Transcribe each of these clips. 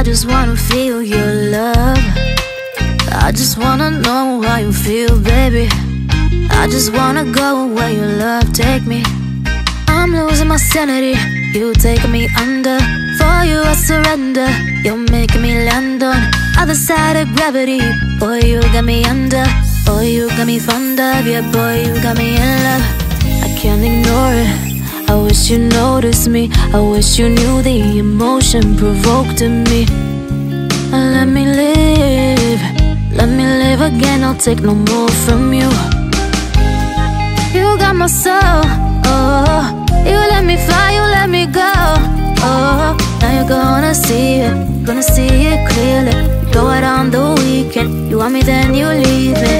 just wanna feel your love. I just wanna know how you feel, baby. I just wanna go where your love take me. I'm losing my sanity, you taking me under. For you I surrender, you're making me land on other side of gravity. Boy, you got me under. Boy, you got me fond of. Yeah, boy, you got me in love. I can't ignore it. I wish you noticed me. I wish you knew the emotion provoked in me. Let me live. Let me live again. I'll take no more from you. You got my soul. Oh, you let me fly, you let me go. Oh, now you're gonna see it clearly. You go out on the weekend, you want me then you leave me.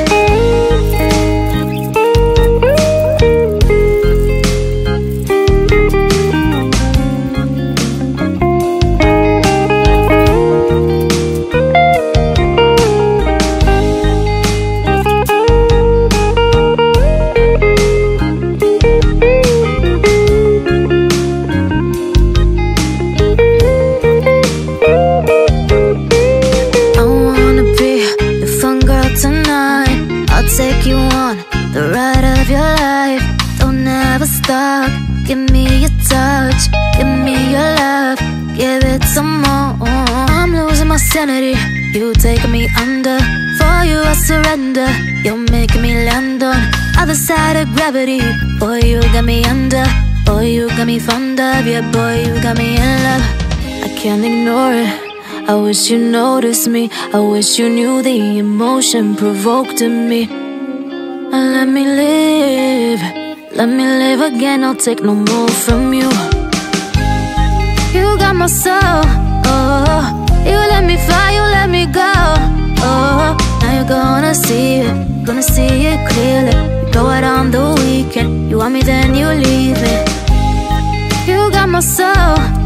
Take you on the ride of your life. Don't ever stop. Give me your touch, give me your love, give it some more. I'm losing my sanity, you taking me under. For you I surrender, you're making me land on other side of gravity. Boy, you got me under. Boy, you got me fond of. Yeah, boy, you got me in love. I can't ignore it. I wish you noticed me. I wish you knew the emotion provoked in me. Let me live. Let me live again. I'll take no more from you. You got my soul. Oh, you let me fly, you let me go. Oh, now you're gonna see it clearly. You go out on the weekend, you want me then you leave me. You got my soul.